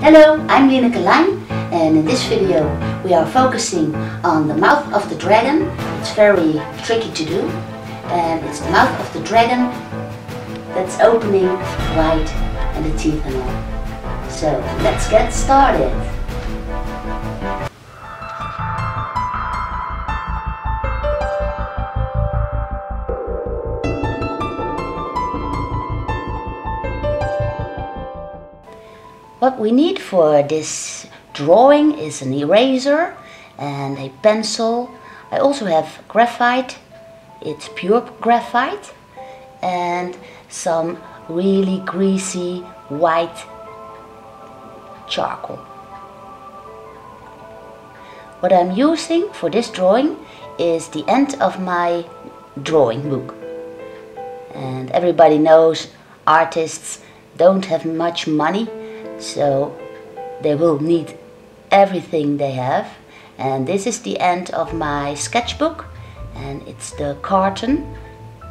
Hello, I'm Lineke Lijn, and in this video we are focusing on the mouth of the dragon. It's very tricky to do, and it's the mouth of the dragon that's opening wide and the teeth and all. So let's get started. What we need for this drawing is an eraser and a pencil. I also have graphite, it's pure graphite, and some really greasy white charcoal. What I'm using for this drawing is the end of my drawing book. And everybody knows artists don't have much money, so they will need everything they have, and this is the end of my sketchbook, and it's the carton,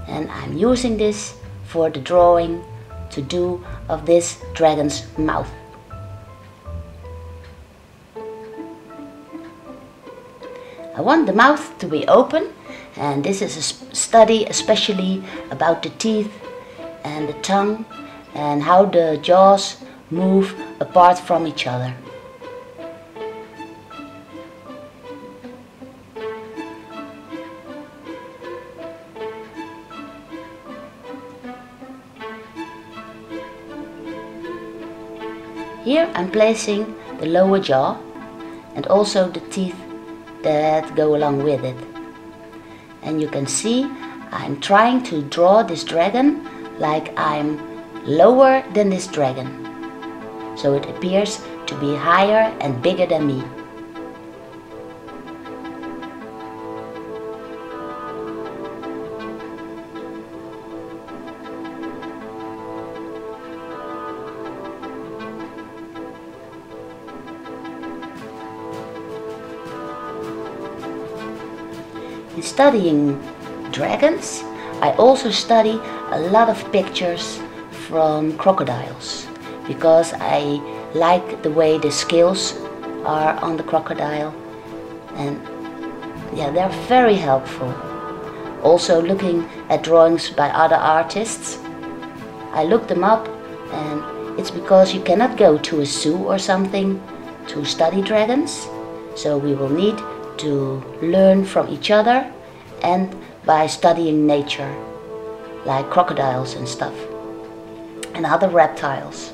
and I'm using this for the drawing to do of this dragon's mouth. I want the mouth to be open, and this is a study especially about the teeth and the tongue and how the jaws move apart from each other. Here I'm placing the lower jaw and also the teeth that go along with it. And you can see I'm trying to draw this dragon like I'm lower than this dragon, so it appears to be higher and bigger than me. In studying dragons, I also study a lot of pictures from crocodiles, because I like the way the scales are on the crocodile, and yeah, they're very helpful. Also looking at drawings by other artists, I looked them up, and it's because you cannot go to a zoo or something to study dragons, so we will need to learn from each other and by studying nature, like crocodiles and stuff, and other reptiles.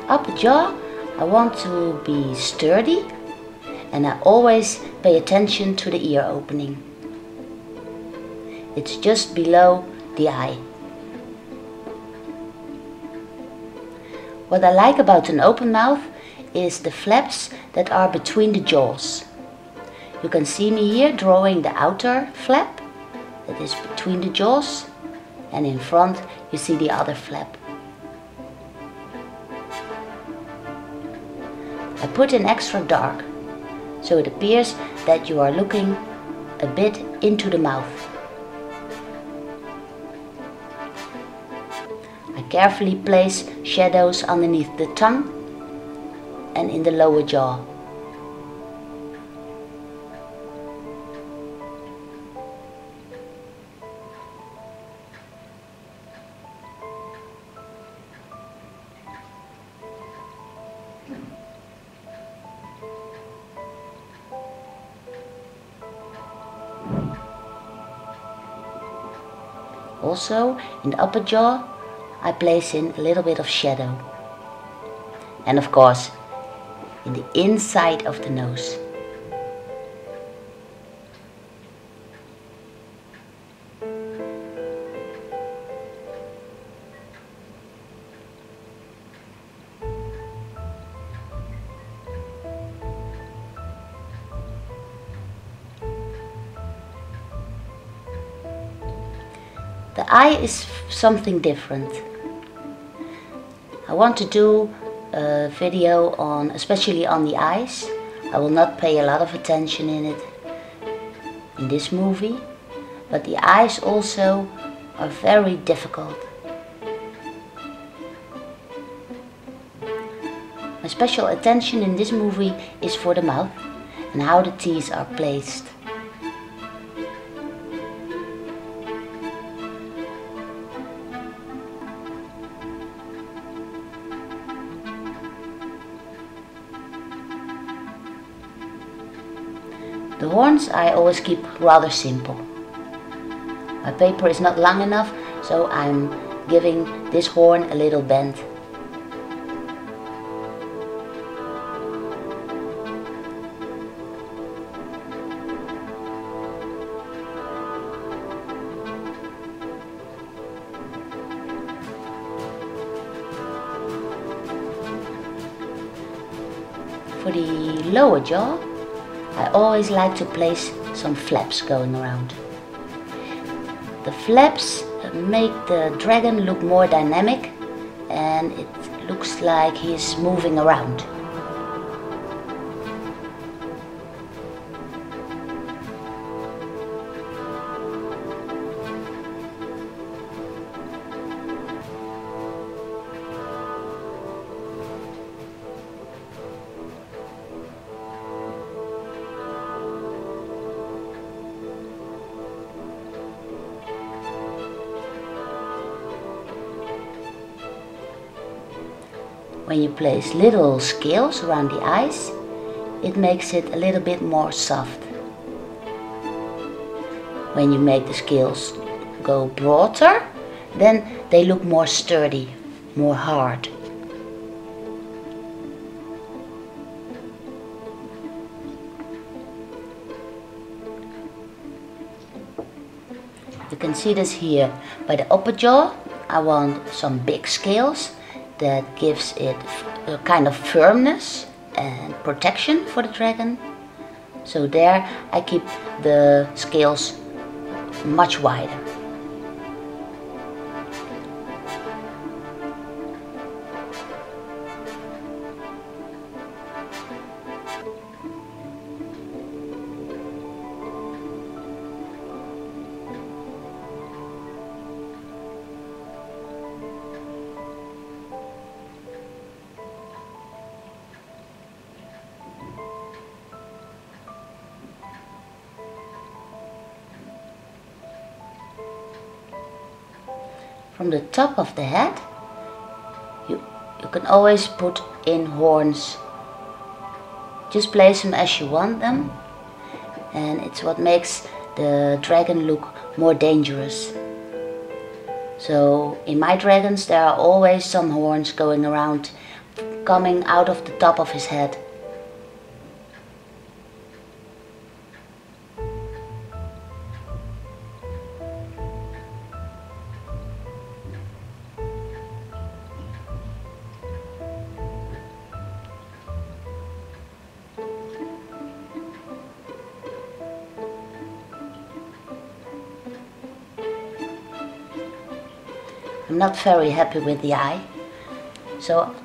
Upper jaw, I want to be sturdy, and I always pay attention to the ear opening. It's just below the eye. What I like about an open mouth is the flaps that are between the jaws. You can see me here drawing the outer flap that is between the jaws, and in front you see the other flap. I put in extra dark, so it appears that you are looking a bit into the mouth. I carefully place shadows underneath the tongue and in the lower jaw. Also, in the upper jaw, I place in a little bit of shadow. And of course, in the inside of the nose. The eye is something different. I want to do a video on, especially on the eyes. I will not pay a lot of attention in it in this movie, but the eyes also are very difficult. My special attention in this movie is for the mouth and how the teeth are placed. The horns I always keep rather simple. My paper is not long enough, so I'm giving this horn a little bend. For the lower jaw, I always like to place some flaps going around. The flaps make the dragon look more dynamic and it looks like he's moving around. When you place little scales around the eyes, it makes it a little bit more soft. When you make the scales go broader, then they look more sturdy, more hard. You can see this here. By the upper jaw, I want some big scales that gives it a kind of firmness and protection for the dragon. So there I keep the scales much wider. From the top of the head, you can always put in horns. Just place them as you want them, and it's what makes the dragon look more dangerous. So in my dragons there are always some horns going around, coming out of the top of his head. I'm not very happy with the eye, so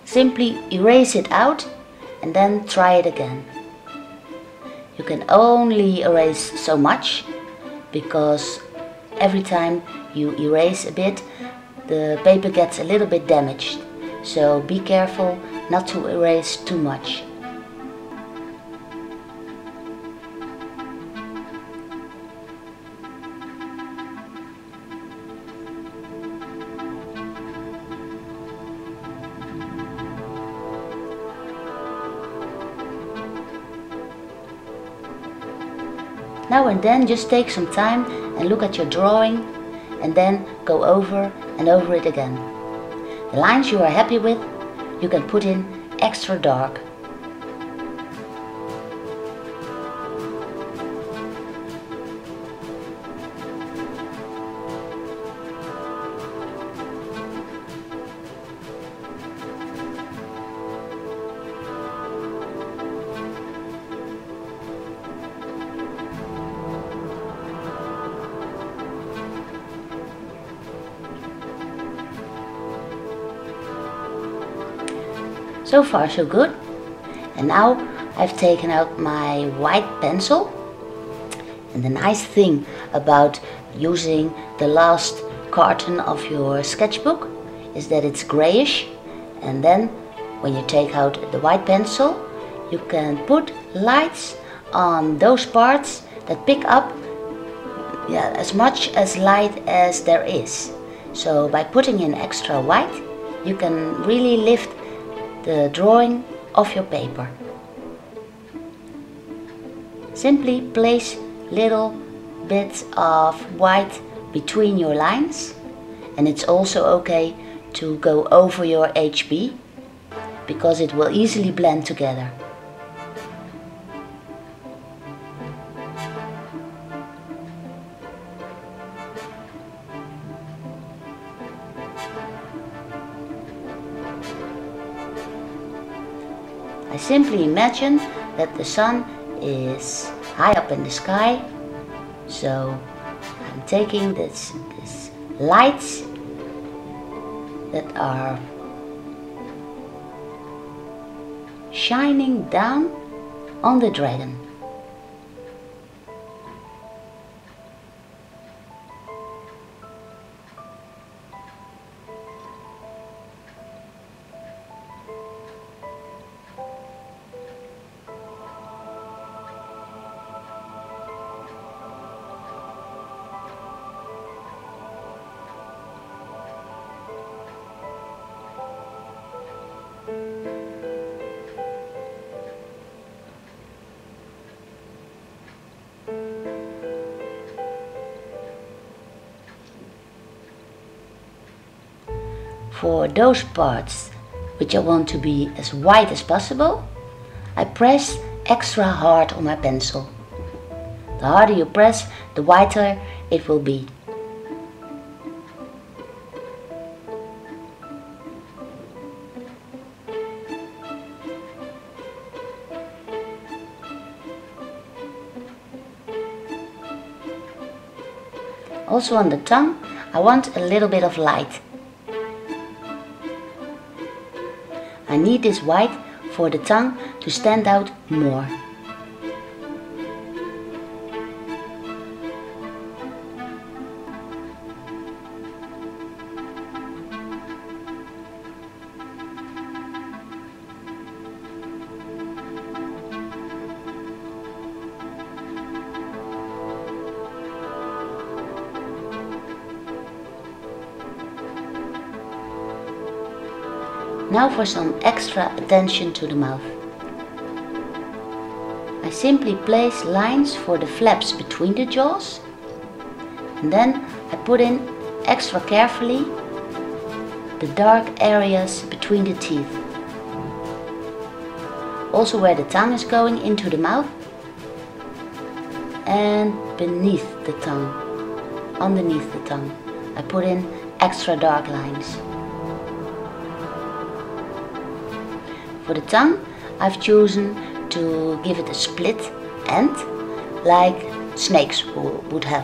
simply erase it out and then try it again. You can only erase so much because every time you erase a bit, the paper gets a little bit damaged, so be careful not to erase too much. Now and then just take some time and look at your drawing and then go over and over it again. The lines you are happy with, you can put in extra dark. So far so good. And now I've taken out my white pencil, and the nice thing about using the last carton of your sketchbook is that it's grayish, and then when you take out the white pencil you can put lights on those parts that pick up as much as light as there is. So by putting in extra white you can really lift the drawing off your paper. Simply place little bits of white between your lines, and it's also okay to go over your HB because it will easily blend together. I simply imagine that the sun is high up in the sky, so I'm taking these lights that are shining down on the dragon. For those parts which I want to be as white as possible, I press extra hard on my pencil. The harder you press, the whiter it will be. Also on the tongue, I want a little bit of light. I need this white for the tongue to stand out more. Now for some extra attention to the mouth. I simply place lines for the flaps between the jaws, and then I put in extra carefully the dark areas between the teeth. Also where the tongue is going into the mouth and beneath the tongue, underneath the tongue, I put in extra dark lines. For the tongue, I've chosen to give it a split end, like snakes would have.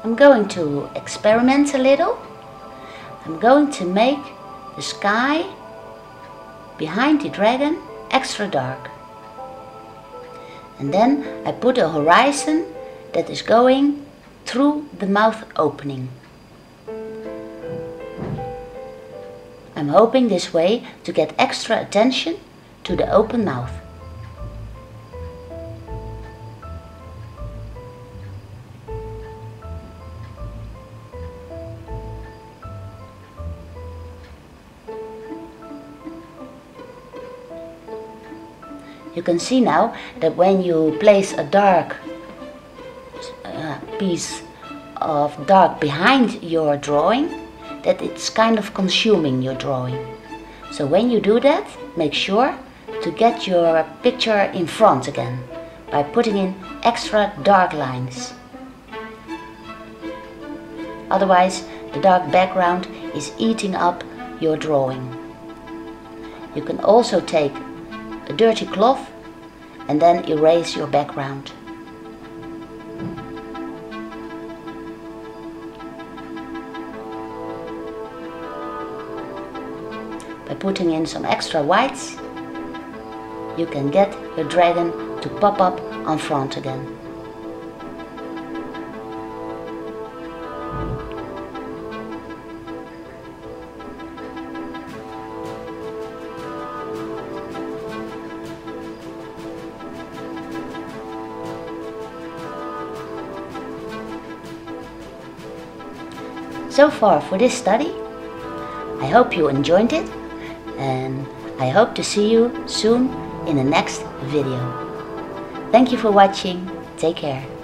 I'm going to experiment a little. I'm going to make the sky behind the dragon extra dark. And then I put a horizon that is going through the mouth opening. I'm hoping this way to get extra attention to the open mouth. You can see now that when you place a dark piece of dark behind your drawing, that it's kind of consuming your drawing. So when you do that, make sure to get your picture in front again by putting in extra dark lines. Otherwise, the dark background is eating up your drawing. You can also take a dirty cloth and then erase your background. By putting in some extra whites, you can get your dragon to pop up on front again. So far for this study. I hope you enjoyed it, and I hope to see you soon in the next video. Thank you for watching. Take care.